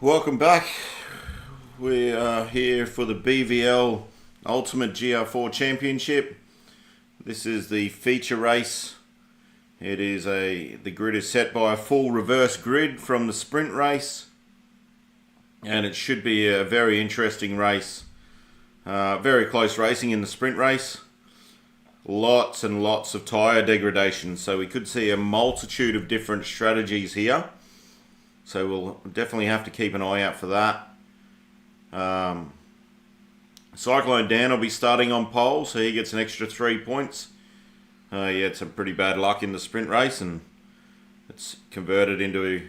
Welcome back. We are here for the BVL Ultimate GR4 Championship. This is the feature race. The grid is set by a full reverse grid from the sprint race, and it should be a very interesting race. Very close racing in the sprint race. Lots and lots of tyre degradation, so we could see a multitude of different strategies here. So we'll definitely have to keep an eye out for that. Cyclone Dan will be starting on pole, so he gets an extra 3 points. He had some pretty bad luck in the sprint race, and it's converted into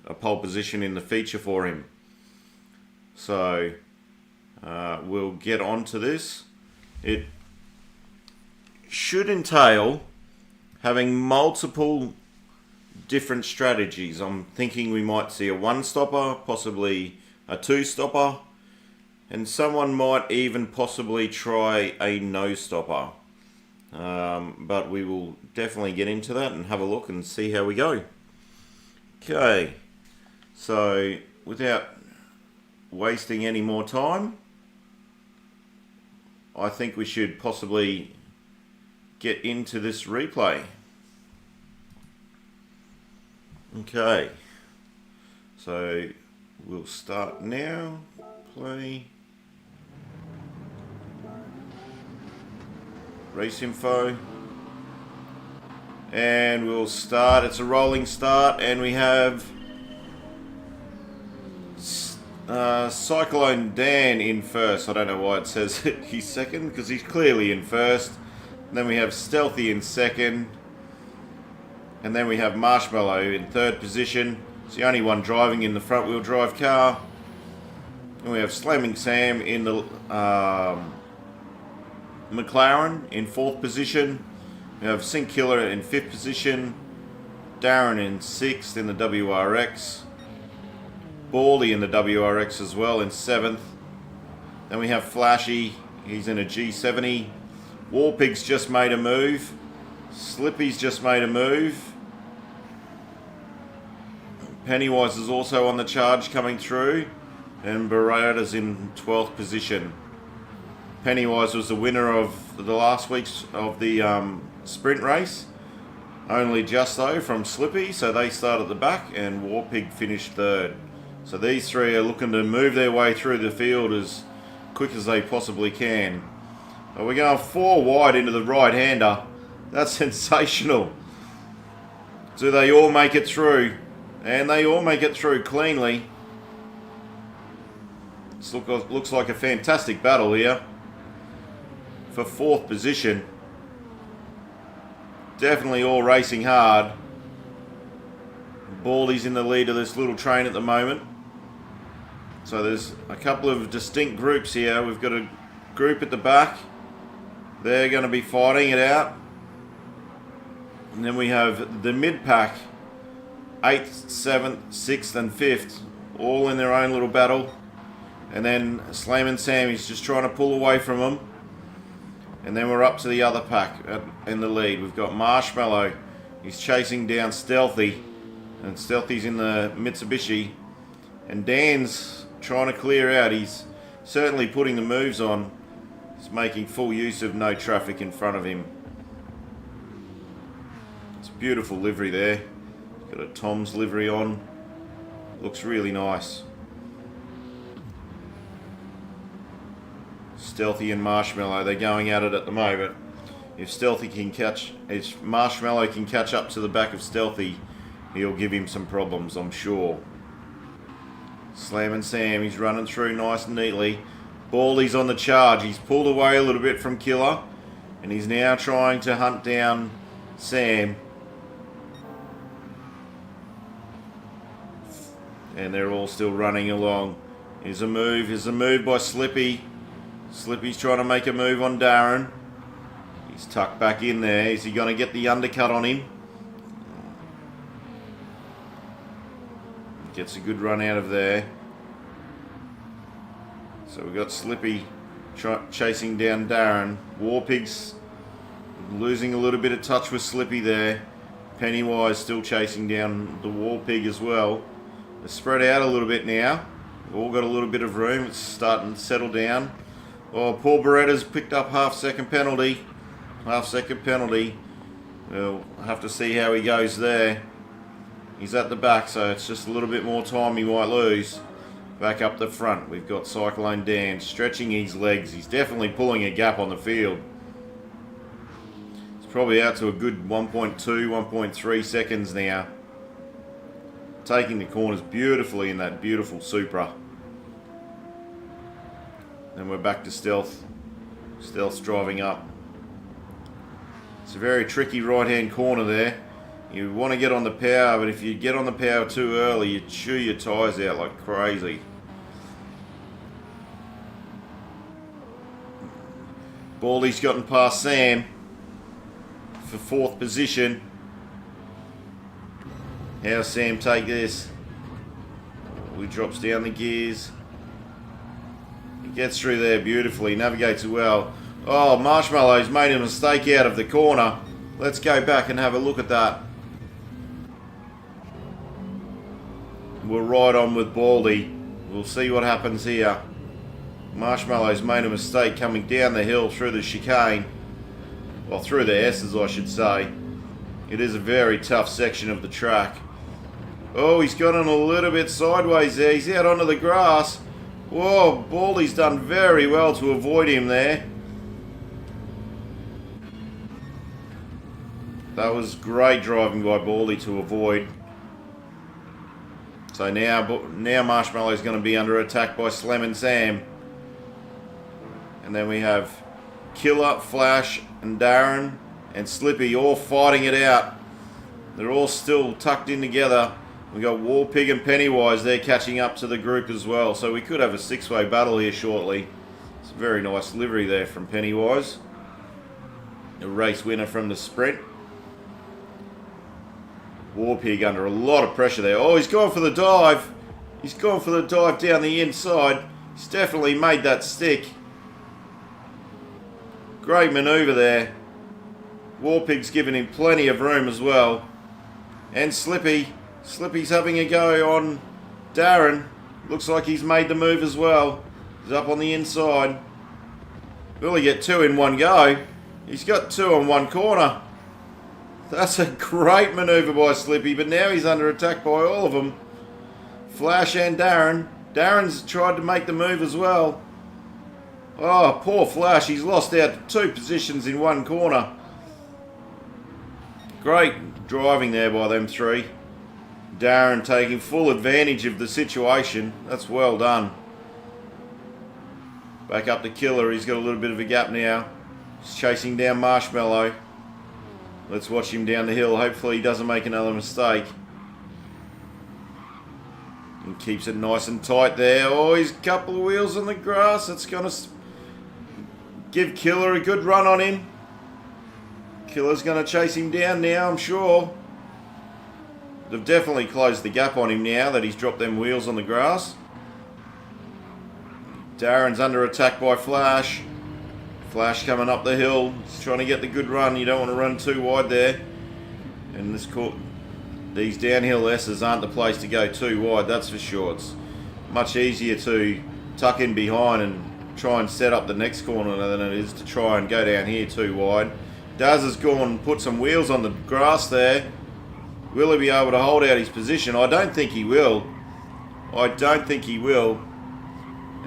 a pole position in the feature for him. So we'll get on to this. It should entail having multiple different strategies. I'm thinking we might see a one-stopper, possibly a two-stopper, and someone might even possibly try a no-stopper. But we will definitely get into that and have a look and see how we go. Okay, so without wasting any more time, I think we should possibly get into this replay. Okay, so we'll start now. Play. Race info. And we'll start. It's a rolling start, and we have Cyclone Dan in first. I don't know why it says he's second, because he's clearly in first. And then we have Stealthy in second. And then we have Marshmallow in third position. It's the only one driving in the front wheel drive car. And we have Slamming Sam in the McLaren in fourth position. We have Sink Killer in fifth position. Darren in sixth in the WRX. Baldy in the WRX as well in seventh. Then we have Flashy. He's in a G70. Warpig's just made a move. Slippy's just made a move. Pennywise is also on the charge coming through, and Barada's in 12th position. Pennywise was the winner of the last week's of the sprint race, only just though from Slippy, so they start at the back, and Warpig finished third. So these three are looking to move their way through the field as quick as they possibly can. We're going 4 wide into the right-hander. That's sensational. Do they all make it through? And they all make it through cleanly. This looks like a fantastic battle here for fourth position. Definitely all racing hard. Baldy's in the lead of this little train at the moment. So there's a couple of distinct groups here. We've got a group at the back. They're going to be fighting it out. And then we have the mid-pack, 8th, 7th, 6th and 5th, all in their own little battle. And then Slam Sam is just trying to pull away from them. And then we're up to the other pack in the lead. We've got Marshmallow. He's chasing down Stealthy. And Stealthy's in the Mitsubishi. And Dan's trying to clear out. He's certainly putting the moves on. He's making full use of no traffic in front of him. Beautiful livery there. Got a Tom's livery on. Looks really nice. Stealthy and Marshmallow, they're going at it at the moment. If Marshmallow can catch up to the back of Stealthy, he'll give him some problems, I'm sure. Slamming Sam, he's running through nice and neatly. Baldy's on the charge. He's pulled away a little bit from Killer, and he's now trying to hunt down Sam. And they're all still running along. Here's a move by Slippy. Slippy's trying to make a move on Darren. He's tucked back in there. Is he going to get the undercut on him? Gets a good run out of there. So we've got Slippy chasing down Darren. Warpig's losing a little bit of touch with Slippy there. Pennywise still chasing down the Warpig as well. They're spread out a little bit now. We've all got a little bit of room. It's starting to settle down. Oh, Paul Beretta's picked up half-second penalty. Half-second penalty. We'll have to see how he goes there. He's at the back, so it's just a little bit more time he might lose. Back up the front, we've got Cyclone Dan stretching his legs. He's definitely pulling a gap on the field. It's probably out to a good 1.2, 1.3 seconds now. Taking the corners beautifully in that beautiful Supra. Then we're back to Stealth. Stealth's driving up. It's a very tricky right-hand corner there. You want to get on the power, but if you get on the power too early, you chew your tyres out like crazy. Baldy's gotten past Sam for 4th position. How's Sam take this? He drops down the gears. He gets through there beautifully, navigates well. Oh, Marshmallow's made a mistake out of the corner. Let's go back and have a look at that. We're right on with Baldy. We'll see what happens here. Marshmallow's made a mistake coming down the hill through the chicane. Well, through the S's, I should say. It is a very tough section of the track. Oh, he's gone on a little bit sideways there. He's out onto the grass. Whoa, Baldy's done very well to avoid him there. That was great driving by Baldy to avoid. So now Marshmallow's going to be under attack by Slam and Sam. And then we have Killer, Flash and Darren and Slippy all fighting it out. They're all still tucked in together. We've got Warpig and Pennywise there catching up to the group as well. So we could have a 6-way battle here shortly. It's a very nice livery there from Pennywise. A race winner from the sprint. Warpig under a lot of pressure there. Oh, he's gone for the dive. He's gone for the dive down the inside. He's definitely made that stick. Great manoeuvre there. Warpig's given him plenty of room as well. And Slippy. Slippy's having a go on Darren. Looks like he's made the move as well. He's up on the inside. Will he get 2 in one go? He's got 2 on one corner. That's a great manoeuvre by Slippy, but now he's under attack by all of them. Flash and Darren. Darren's tried to make the move as well. Oh, poor Flash. He's lost out 2 positions in one corner. Great driving there by them 3. Darren taking full advantage of the situation. That's well done. Back up to Killer. He's got a little bit of a gap now. He's chasing down Marshmallow. Let's watch him down the hill. Hopefully he doesn't make another mistake. And keeps it nice and tight there. Oh, he's a couple of wheels on the grass. It's going to give Killer a good run on him. Killer's going to chase him down now, I'm sure. They've definitely closed the gap on him now that he's dropped them wheels on the grass. Darren's under attack by Flash. Flash coming up the hill. He's trying to get the good run. You don't want to run too wide there. And these downhill S's aren't the place to go too wide, that's for sure. It's much easier to tuck in behind and try and set up the next corner than it is to try and go down here too wide. Daz has gone and put some wheels on the grass there. Will he be able to hold out his position? I don't think he will. I don't think he will.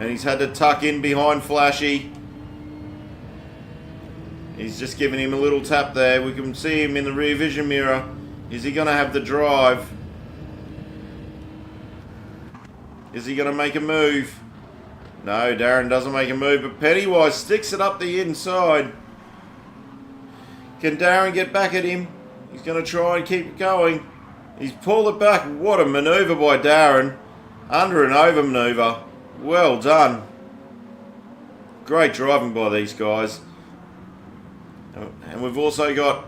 And he's had to tuck in behind Flashy. He's just giving him a little tap there. We can see him in the rear vision mirror. Is he going to have the drive? Is he going to make a move? No, Darren doesn't make a move, but Pennywise sticks it up the inside. Can Darren get back at him? He's going to try and keep it going. He's pulled it back. What a manoeuvre by Darren. Under and over manoeuvre. Well done. Great driving by these guys. And we've also got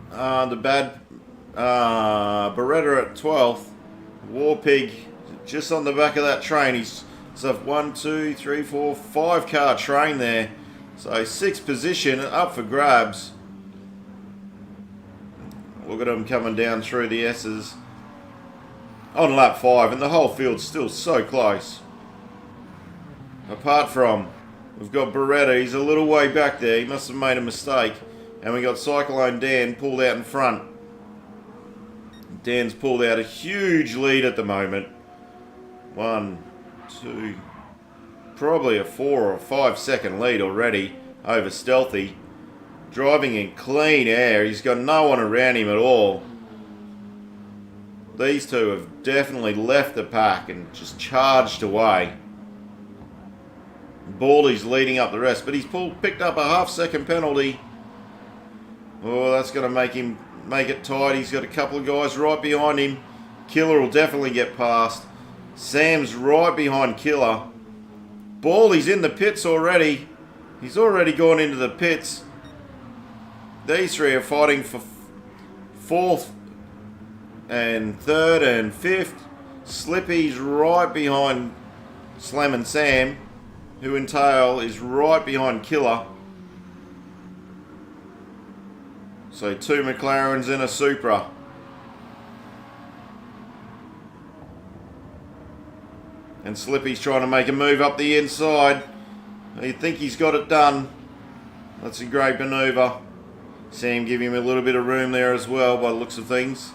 the bad Beretta at 12th. Warpig just on the back of that train. He's a 1, 2, 3, 4, 5 car train there. So 6th position up for grabs. Look at him coming down through the S's. on lap 5, and the whole field's still so close. Apart from, we've got Beretta, he's a little way back there, he must have made a mistake. And we got Cyclone Dan pulled out in front. Dan's pulled out a huge lead at the moment. 1, 2, probably a 4 or 5 second lead already over Stealthy. Driving in clean air, he's got no one around him at all. These two have definitely left the pack and just charged away. Baldy's leading up the rest, but he's picked up a half-second penalty. Oh, that's going to make it tight. He's got a couple of guys right behind him. Killer will definitely get past. Sam's right behind Killer. Baldy's in the pits already. He's already gone into the pits. These three are fighting for 4th and 3rd and 5th. Slippy's right behind Slam and Sam, who in tail is right behind Killer. So 2 McLarens and a Supra. And Slippy's trying to make a move up the inside. You think he's got it done. That's a great manoeuvre. Sam giving him a little bit of room there as well by the looks of things.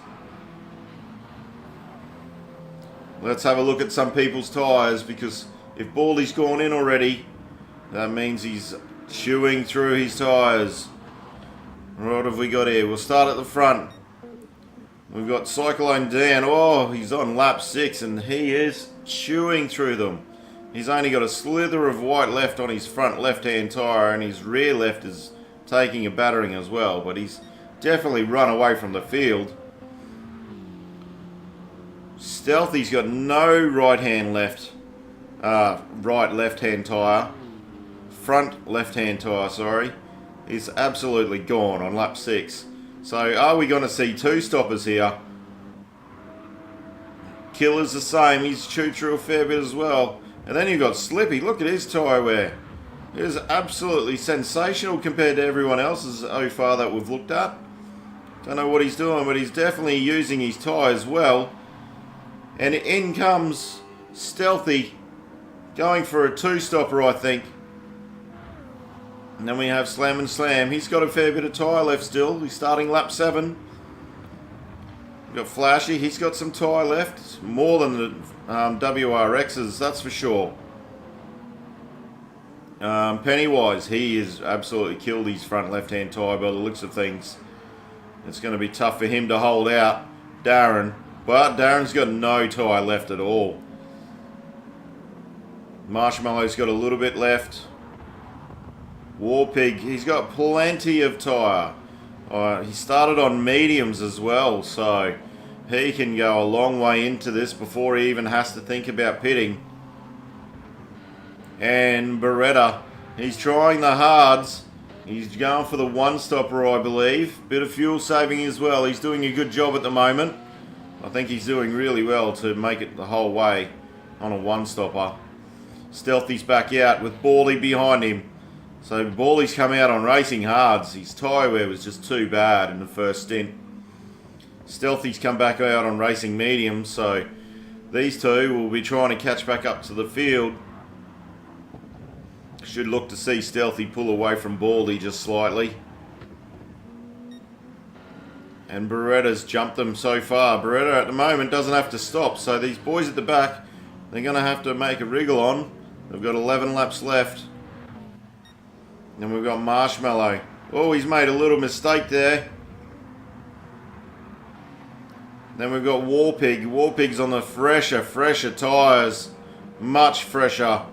Let's have a look at some people's tyres, because if Baldy's gone in already, that means he's chewing through his tyres. What have we got here? We'll start at the front. We've got Cyclone Dan. Oh, he's on lap 6 and he is chewing through them. He's only got a slither of white left on his front left-hand tyre, and his rear left is taking a battering as well, but he's definitely run away from the field. Stealthy's got no right left-hand tyre. Front left-hand tyre, sorry. Is absolutely gone on lap 6. So are we going to see 2 stoppers here? Killer's the same. He's chewed through a fair bit as well. And then you've got Slippy. Look at his tyre wear. It is absolutely sensational compared to everyone else's so far that we've looked at. Don't know what he's doing, but he's definitely using his tyres well. And in comes Stealthy, going for a 2-stopper, I think. And then we have Slam and Slam. He's got a fair bit of tyre left still. He's starting lap 7. We've got Flashy. He's got some tyre left. More than the WRX's, that's for sure. Pennywise, he has absolutely killed his front left-hand tyre by the looks of things. It's going to be tough for him to hold out Darren. But Darren's got no tyre left at all. Marshmallow's got a little bit left. Warpig, he's got plenty of tyre. He started on mediums as well, so he can go a long way into this before he even has to think about pitting. And Beretta, he's trying the hards. He's going for the 1-stopper, I believe. Bit of fuel saving as well. He's doing a good job at the moment. I think he's doing really well to make it the whole way on a 1-stopper. Stealthy's back out with Baldy behind him. So Baldy's come out on racing hards. His tyre wear was just too bad in the first stint. Stealthy's come back out on racing mediums, so these two will be trying to catch back up to the field. Should look to see Stealthy pull away from Baldy just slightly. And Beretta's jumped them so far. Beretta at the moment doesn't have to stop, so these boys at the back, they're going to have to make a wriggle on. They've got 11 laps left. Then we've got Marshmallow. Oh, he's made a little mistake there. Then we've got Warpig. Warpig's on the fresher tyres. Much fresher.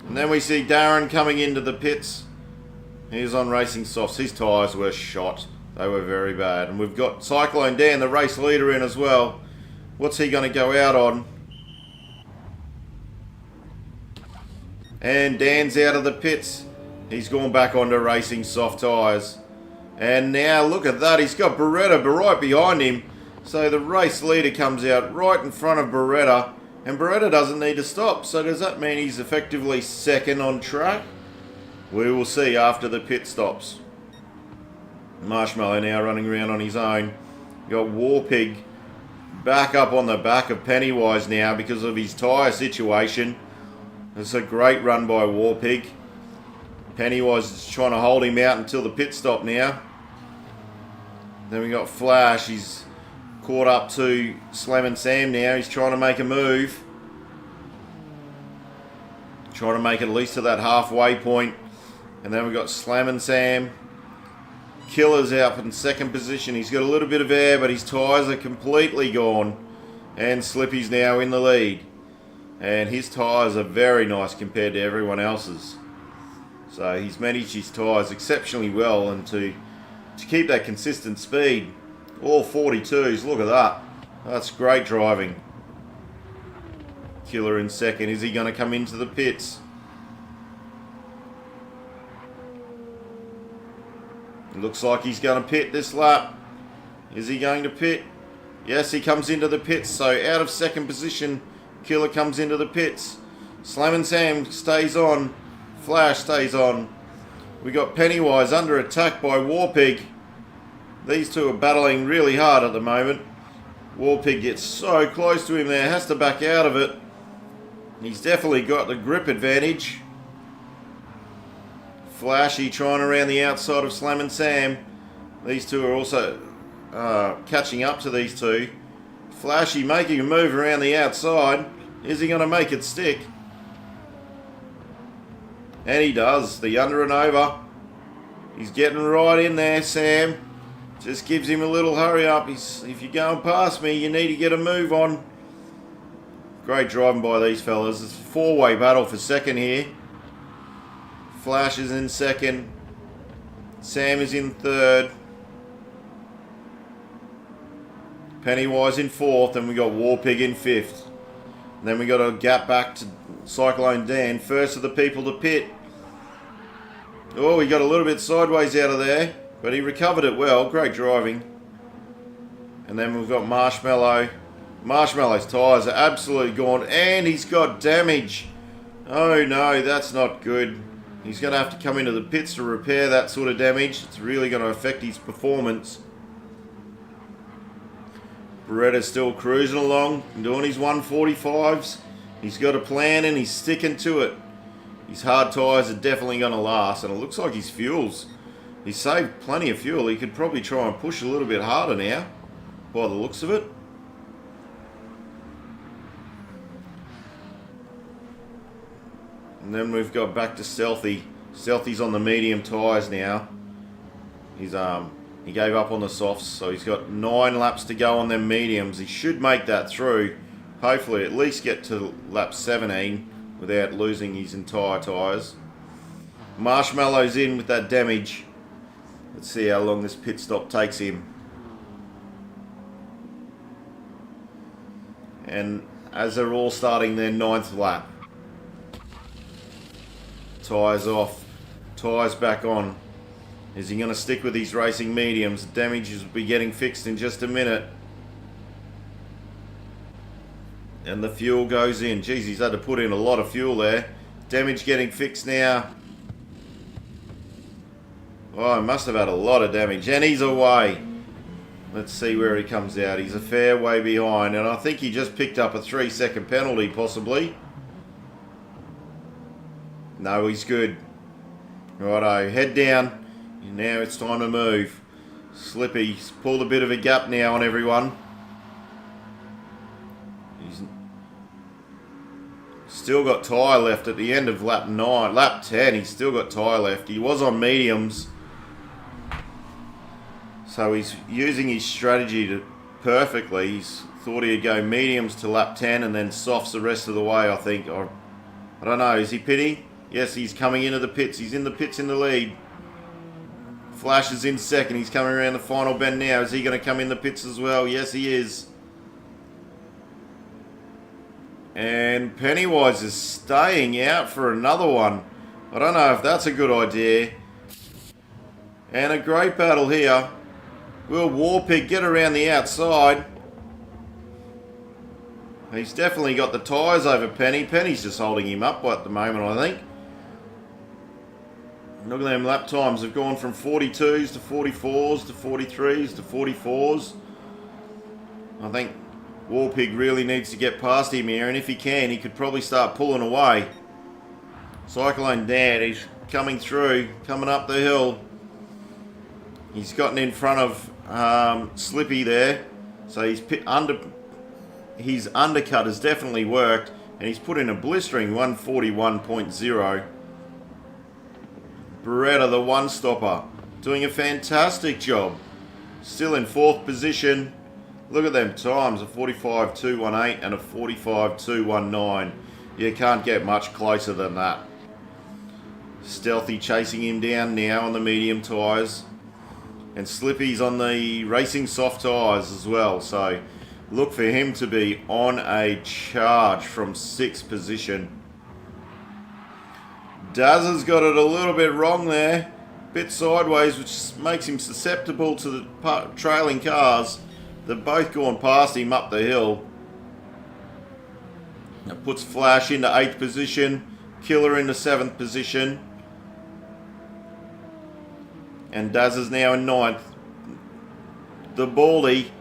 And then we see Darren coming into the pits. He's on racing softs. His tyres were shot. They were very bad. And we've got Cyclone Dan, the race leader, in as well. What's he going to go out on? And Dan's out of the pits. He's gone back onto racing soft tyres. And now look at that. He's got Beretta right behind him. So the race leader comes out right in front of Beretta. And Beretta doesn't need to stop. So does that mean he's effectively second on track? We will see after the pit stops. Marshmallow now running around on his own. Got Warpig back up on the back of Pennywise now because of his tyre situation. It's a great run by Warpig. Pennywise is trying to hold him out until the pit stop now. Then we got Flash. He's caught up to Slam & Sam now. He's trying to make a move. Trying to make it at least to that halfway point. And then we got Slam & Sam. Killer's out in second position. He's got a little bit of air, but his tyres are completely gone. And Slippy's now in the lead. And his tyres are very nice compared to everyone else's. So he's managed his tyres exceptionally well, and to keep that consistent speed. All 42s, look at that. That's great driving. Killer in second. Is he going to come into the pits? It looks like he's going to pit this lap. Is he going to pit? Yes, he comes into the pits. So out of second position, Killer comes into the pits. Slam & Sam stays on. Flash stays on. We got Pennywise under attack by Warpig. These two are battling really hard at the moment. Warpig gets so close to him there, has to back out of it. He's definitely got the grip advantage. Flashy trying around the outside of Slam & Sam. These two are also catching up to these two. Flashy making a move around the outside. Is he going to make it stick? And he does. The under and over. He's getting right in there, Sam. Just gives him a little hurry up. If you're going past me, you need to get a move on. Great driving by these fellas. It's a four-way battle for second here. Flash is in second. Sam is in third. Pennywise in fourth. And we got Warpig in fifth. And then we got a gap back to Cyclone Dan. First of the people to pit. Oh, he got a little bit sideways out of there. But he recovered it well. Great driving. And then we've got Marshmallow. Marshmallow's tyres are absolutely gone. And he's got damage. Oh no, that's not good. He's going to have to come into the pits to repair that sort of damage. It's really going to affect his performance. Beretta's still cruising along, doing his 145s. He's got a plan and he's sticking to it. His hard tyres are definitely going to last, and it looks like his fuel's... He's saved plenty of fuel. He could probably try and push a little bit harder now, by the looks of it. And then we've got back to Stealthy. Stealthy's on the medium tyres now. He gave up on the softs, so he's got 9 laps to go on them mediums. He should make that through. Hopefully at least get to lap 17 without losing his entire tyres. Marshmallow's in with that damage. Let's see how long this pit stop takes him. And as they're all starting their 9th lap. Tyres off. Tyres back on. Is he going to stick with these racing mediums? Damage will be getting fixed in just a minute. And the fuel goes in. Jeez, he's had to put in a lot of fuel there. Damage getting fixed now. Oh, he must have had a lot of damage. And he's away. Let's see where he comes out. He's a fair way behind. And I think he just picked up a 3-second penalty, possibly. No, he's good. Righto, head down. Now it's time to move. Slippy's pulled a bit of a gap now on everyone. He's still got tyre left at the end of lap 9. Lap 10, he's still got tyre left. He was on mediums. So he's using his strategy perfectly. He's thought he'd go mediums to lap 10 and then softs the rest of the way, I think. Or, I don't know, is he pitting? Yes, he's coming into the pits. He's in the pits in the lead. Flash is in second. He's coming around the final bend now. Is he going to come in the pits as well? Yes, he is. And Pennywise is staying out for another one. I don't know if that's a good idea. And a great battle here. Will Warpig get around the outside? He's definitely got the tyres over Penny. Penny's just holding him up at the moment, I think. Look at them lap times. Have gone from 42s to 44s to 43s to 44s. I think Warpig really needs to get past him here, and if he can, he could probably start pulling away. Cyclone Dan, he's coming through, coming up the hill. He's gotten in front of Slippy there, so his undercut has definitely worked, and he's put in a blistering 141.0. Beretta, the one-stopper, doing a fantastic job. Still in 4th position. Look at them times, a 45.218 and a 45.219. You can't get much closer than that. Stealthy chasing him down now on the medium tyres. And Slippy's on the racing soft tyres as well. So look for him to be on a charge from 6th position. Daz has got it a little bit wrong there. Bit sideways, which makes him susceptible to the trailing cars. They've both gone past him up the hill. That puts Flash into 8th position. Killer into 7th position. And Daz is now in 9th. The Baldy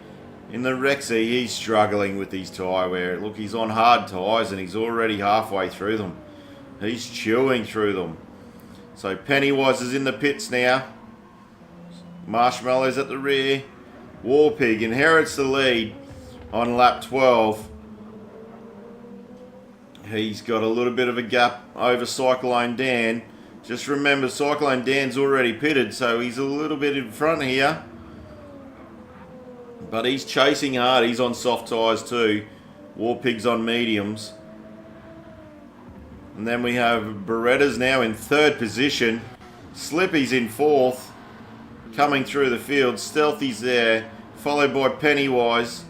in the Rexy, he's struggling with his tyre wear. Look, he's on hard tyres and he's already halfway through them. He's chewing through them. So Pennywise is in the pits now. Marshmallow's at the rear. Warpig inherits the lead on lap 12. He's got a little bit of a gap over Cyclone Dan. Just remember, Cyclone Dan's already pitted, so he's a little bit in front here. But he's chasing hard. He's on soft tyres too. Warpig's on mediums. And then we have Beretta's now in 3rd position. Slippy's in 4th. Coming through the field. Stealthy's there. Followed by Pennywise.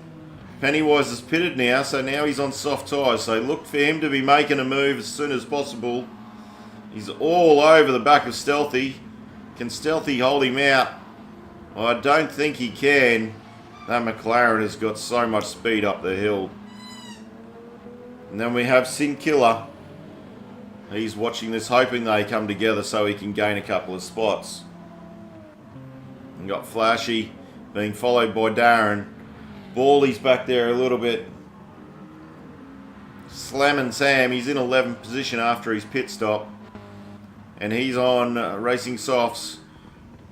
Pennywise is pitted now, so now he's on soft tyres. So look for him to be making a move as soon as possible. He's all over the back of Stealthy. Can Stealthy hold him out? Well, I don't think he can. That McLaren has got so much speed up the hill. And then we have Sin Killer. He's watching this, hoping they come together so he can gain a couple of spots. And got Flashy being followed by Darren. Baldy's back there a little bit. Slam Sam, he's in 11th position after his pit stop. And he's on racing softs.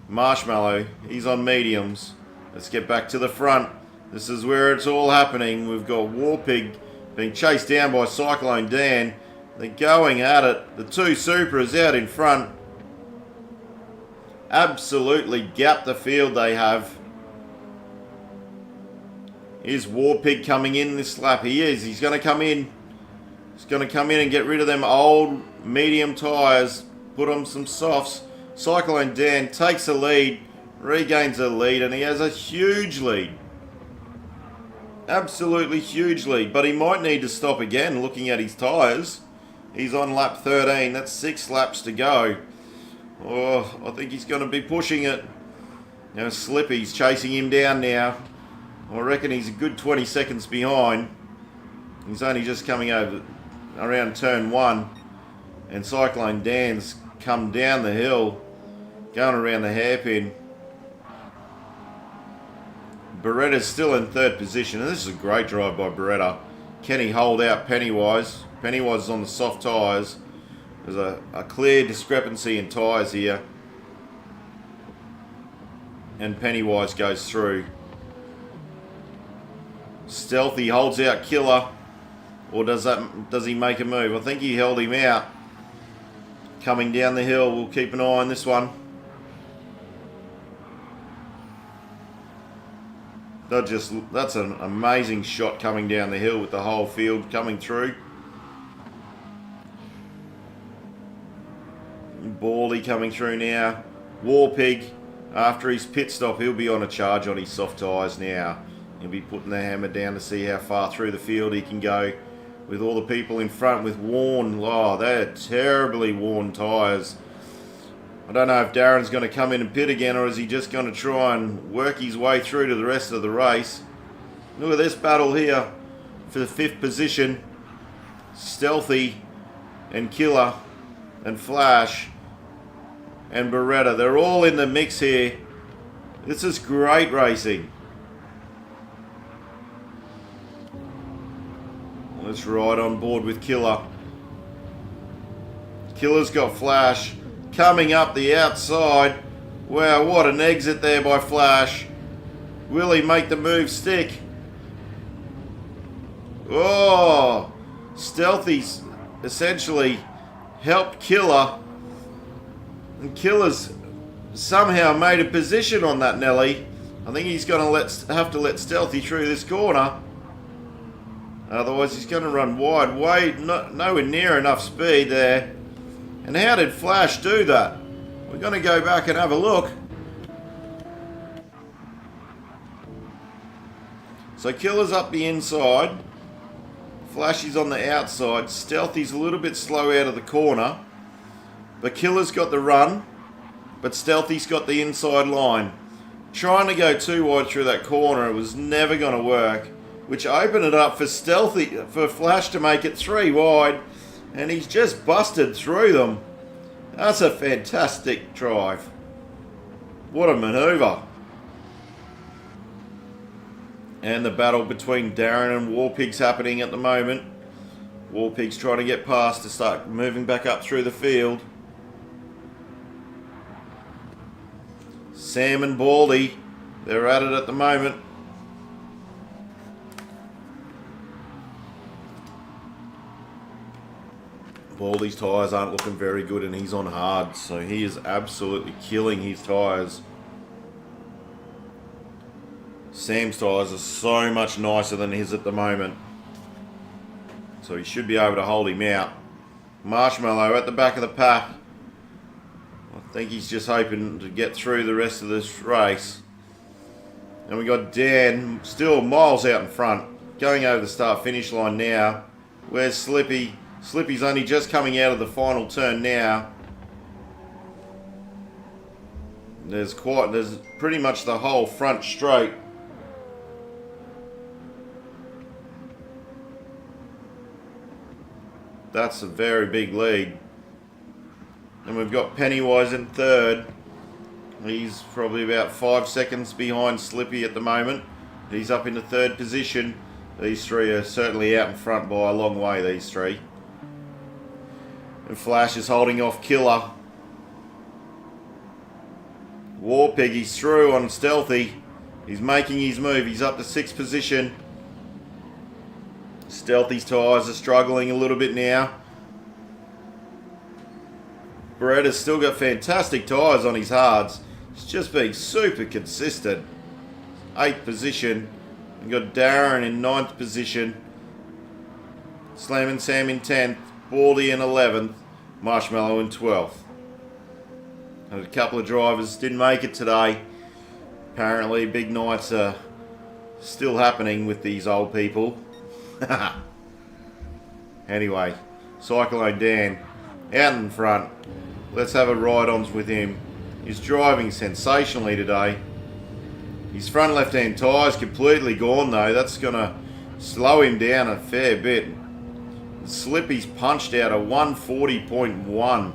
Marshmallow, he's on mediums. Let's get back to the front. This is where it's all happening. We've got Warpig being chased down by Cyclone Dan. They're going at it. The two Supras out in front. Absolutely gap the field they have. Here's Warpig coming in this lap. He is. He's going to come in. He's going to come in and get rid of them old medium tyres. Put on some softs. Cyclone Dan takes the lead. Regains the lead. And he has a huge lead. Absolutely huge lead. But he might need to stop again looking at his tyres. He's on lap 13. That's 6 laps to go. Oh, I think he's going to be pushing it. Now Slippy's chasing him down now. I reckon he's a good 20 seconds behind. He's only just coming over around turn 1. And Cyclone Dan's come down the hill, going around the hairpin. Beretta's still in 3rd position. And this is a great drive by Beretta. Can he hold out Pennywise? Pennywise is on the soft tyres. There's a clear discrepancy in tyres here. And Pennywise goes through. Stealthy holds out Killer. Or does he make a move? I think he held him out. Coming down the hill. We'll keep an eye on this one. That's an amazing shot coming down the hill with the whole field coming through. Baldy coming through now. Warpig, after his pit stop, he'll be on a charge on his soft tyres now. He'll be putting the hammer down to see how far through the field he can go with all the people in front with worn, they're terribly worn tyres. I don't know if Darren's going to come in and pit again, or is he just going to try and work his way through to the rest of the race. Look at this battle here for the 5th position. Stealthy and Killer and Flash and Beretta. They're all in the mix here. This is great racing. Let's ride on board with Killer. Killer's got Flash coming up the outside. Wow, what an exit there by Flash. Will he make the move stick? Oh, Stealthy's essentially helped Killer. And Killer's somehow made a position on that Nelly. I think he's going to have to let Stealthy through this corner. Otherwise he's going to run wide. Nowhere near enough speed there. And how did Flash do that? We're going to go back and have a look. So Killer's up the inside. Flashy's on the outside. Stealthy's a little bit slow out of the corner. But Killer's got the run. But Stealthy's got the inside line. Trying to go too wide through that corner, it was never going to work. Which opened it up for Flash to make it 3 wide. And he's just busted through them. That's a fantastic drive. What a manoeuvre. And the battle between Darren and Warpig's happening at the moment. Warpig's trying to get past to start moving back up through the field. Sam and Baldy, they're at it at the moment. Baldy's tyres aren't looking very good and he's on hard, so he is absolutely killing his tyres. Sam's tyres are so much nicer than his at the moment, so he should be able to hold him out. Marshmallow at the back of the pack. I think he's just hoping to get through the rest of this race. And we got Dan still miles out in front, going over the start-finish line now. Where's Slippy? Slippy's only just coming out of the final turn now. There's pretty much the whole front straight. That's a very big lead. And we've got Pennywise in third. He's probably about 5 seconds behind Slippy at the moment. He's up into third position. These three are certainly out in front by a long way, these three. And Flash is holding off Killer. Warpig, he's through on Stealthy. He's making his move. He's up to 6th position. Stealthy's tyres are struggling a little bit now. Beretta's still got fantastic tyres on his hards. He's just being super consistent. 8th position. We've got Darren in 9th position. Slam and Sam in 10th. Baldy in 11th. Marshmallow in 12th. And a couple of drivers didn't make it today. Apparently big nights are still happening with these old people. Anyway, Cyclone Dan out in front. Let's have a ride-ons with him. He's driving sensationally today. His front left-hand tyre's completely gone though. That's going to slow him down a fair bit. Slippy's punched out a 140.1.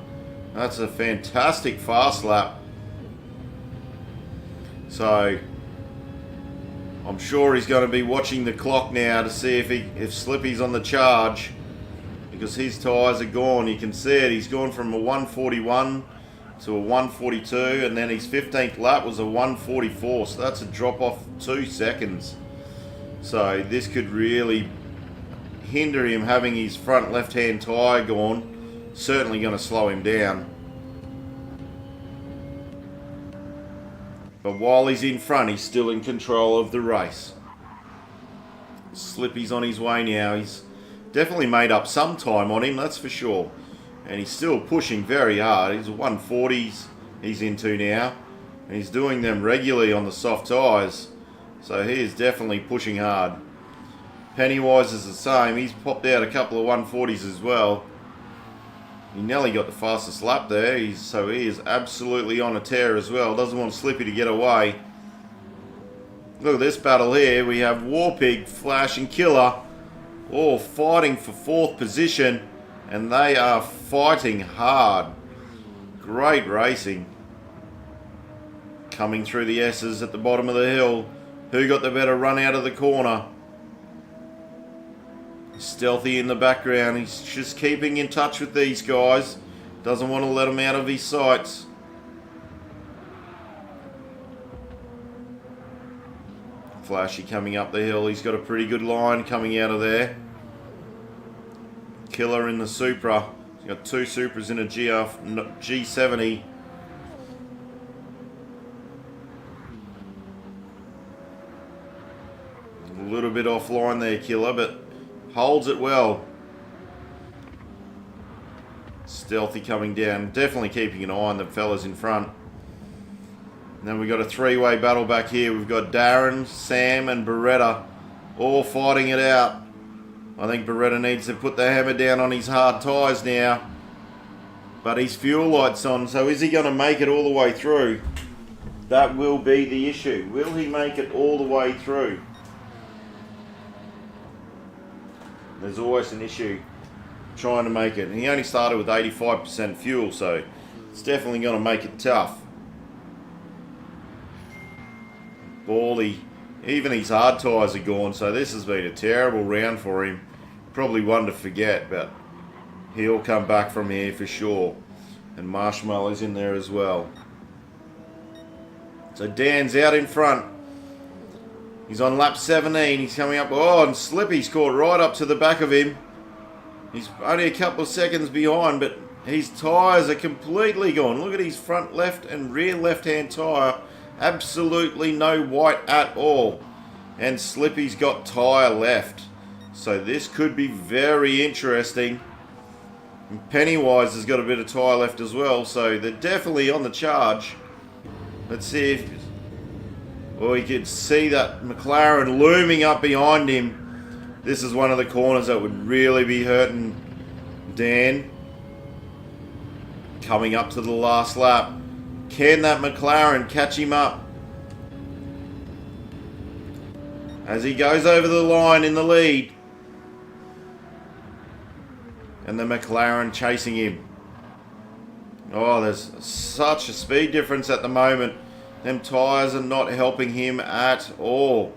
That's a fantastic fast lap. So I'm sure he's going to be watching the clock now to see if Slippy's on the charge, because his tyres are gone. You can see it. He's gone from a 141 to a 142, and then his 15th lap was a 144. So that's a drop off 2 seconds. So this could really hinder him having his front left-hand tyre gone. Certainly going to slow him down. But while he's in front, he's still in control of the race. Slippy's on his way now. He's definitely made up some time on him, that's for sure. And he's still pushing very hard. He's 140s he's into now. And he's doing them regularly on the soft tyres. So he is definitely pushing hard. Pennywise is the same. He's popped out a couple of 140s as well. He nearly got the fastest lap there, so he is absolutely on a tear as well. Doesn't want Slippy to get away. Look at this battle here. We have Warpig, Flash and Killer all fighting for 4th position, and they are fighting hard. Great racing. Coming through the S's at the bottom of the hill. Who got the better run out of the corner? Stealthy in the background. He's just keeping in touch with these guys. Doesn't want to let them out of his sights. Flashy coming up the hill. He's got a pretty good line coming out of there. Killer in the Supra. He's got 2 Supras in a G70. A little bit offline there, Killer, but holds it well. Stealthy coming down. Definitely keeping an eye on the fellas in front. And then we've got a 3-way battle back here. We've got Darren, Sam and Beretta all fighting it out. I think Beretta needs to put the hammer down on his hard tyres now. But his fuel light's on, so is he going to make it all the way through? That will be the issue. Will he make it all the way through? There's always an issue trying to make it. And he only started with 85% fuel, so it's definitely going to make it tough. Bally, even his hard tyres are gone, so this has been a terrible round for him. Probably one to forget, but he'll come back from here for sure. And Marshmallow's in there as well. So Dan's out in front. He's on lap 17. He's coming up. Oh, and Slippy's caught right up to the back of him. He's only a couple of seconds behind, but his tyres are completely gone. Look at his front left and rear left-hand tyre. Absolutely no white at all. And Slippy's got tyre left. So this could be very interesting. And Pennywise has got a bit of tyre left as well. So they're definitely on the charge. Let's see if... Well, you can see that McLaren looming up behind him. This is one of the corners that would really be hurting Dan. Coming up to the last lap. Can that McLaren catch him up? As he goes over the line in the lead. And the McLaren chasing him. Oh, there's such a speed difference at the moment. Them tyres are not helping him at all.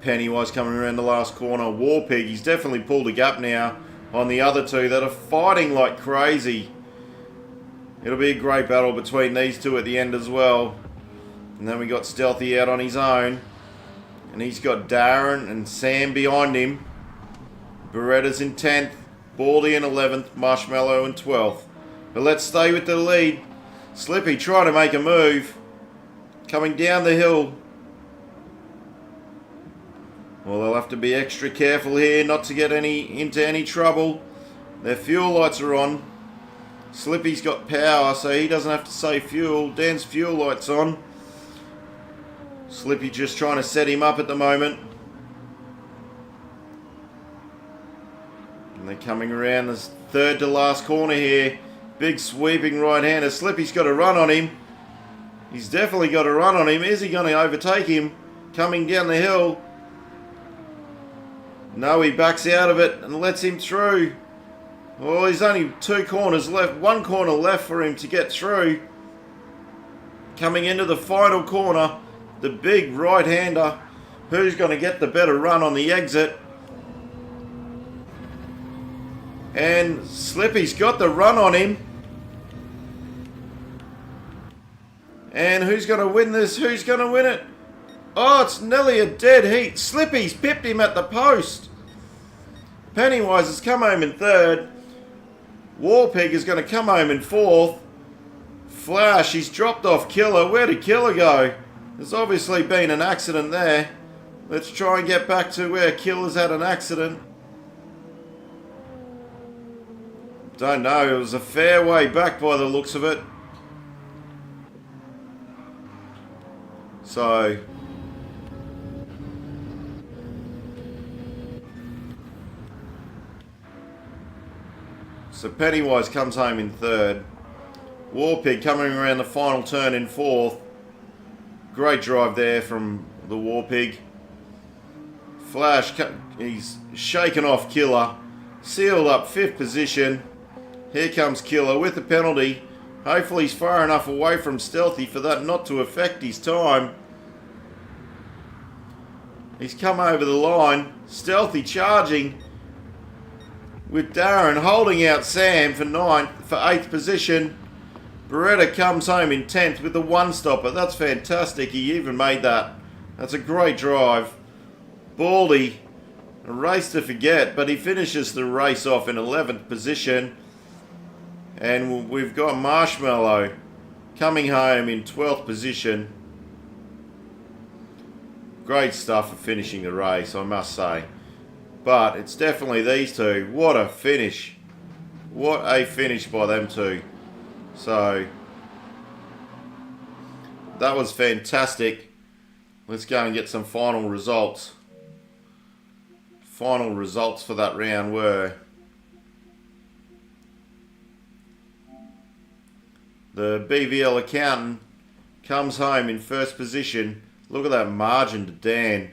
Pennywise coming around the last corner. Warpig, he's definitely pulled a gap now on the other two that are fighting like crazy. It'll be a great battle between these two at the end as well. And then we got Stealthy out on his own. And he's got Darren and Sam behind him. Beretta's in 10th. Baldy in 11th. Marshmallow in 12th. But let's stay with the lead. Slippy trying to make a move. Coming down the hill. Well, they'll have to be extra careful here not to get into any trouble. Their fuel lights are on. Slippy's got power, so he doesn't have to save fuel. Dan's fuel light's on. Slippy just trying to set him up at the moment. And they're coming around this third to last corner here. Big sweeping right-hander. Slippy's got a run on him. He's definitely got a run on him. Is he going to overtake him? Coming down the hill. No, he backs out of it and lets him through. Oh, there's only 2 corners left. 1 corner left for him to get through. Coming into the final corner. The big right-hander. Who's going to get the better run on the exit? And Slippy's got the run on him. And who's going to win this? Who's going to win it? Oh, it's nearly a dead heat. Slippy's pipped him at the post. Pennywise has come home in 3rd. Warpig is going to come home in 4th. Flash, he's dropped off Killer. Where did Killer go? There's obviously been an accident there. Let's try and get back to where Killer's had an accident. Don't know. It was a fair way back by the looks of it. So Pennywise comes home in 3rd. Warpig coming around the final turn in 4th. Great drive there from the Warpig. Flash, he's shaken off Killer. Sealed up 5th position. Here comes Killer with the penalty. Hopefully he's far enough away from Stealthy for that not to affect his time. He's come over the line, stealthy charging with Darren holding out Sam for 8th position. Beretta comes home in 10th with the one-stopper. That's fantastic. He even made that. That's a great drive. Baldy, a race to forget, but he finishes the race off in 11th position. And we've got Marshmallow coming home in 12th position. Great stuff for finishing the race, I must say. But it's definitely these two. What a finish. What a finish by them two. So, that was fantastic. Let's go and get some final results. Final results for that round were the BVL accountant comes home in first position. Look at that margin to Dan.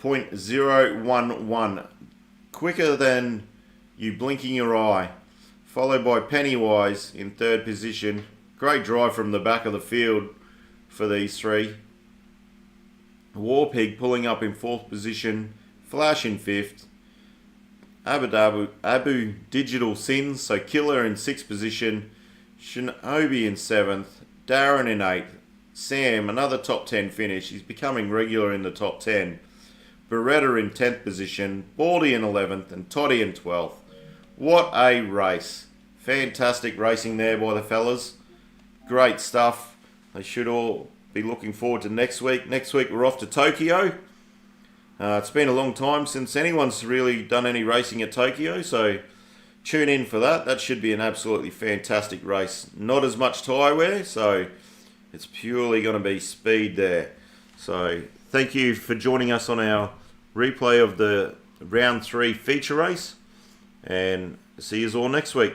0.011. Quicker than you blinking your eye. Followed by Pennywise in third position. Great drive from the back of the field for these three. Warpig pulling up in fourth position. Flash in fifth. Abu Digital Sins, so Killer in sixth position. Shinobi in seventh. Darren in eighth. Sam, another top 10 finish. He's becoming regular in the top 10. Beretta in 10th position. Baldy in 11th. And Toddy in 12th. What a race. Fantastic racing there by the fellas. Great stuff. They should all be looking forward to next week. Next week we're off to Tokyo. It's been a long time since anyone's really done any racing at Tokyo, so tune in for that. That should be an absolutely fantastic race. Not as much tyre wear, so it's purely going to be speed there. So thank you for joining us on our replay of the round 3 feature race, and see you all next week.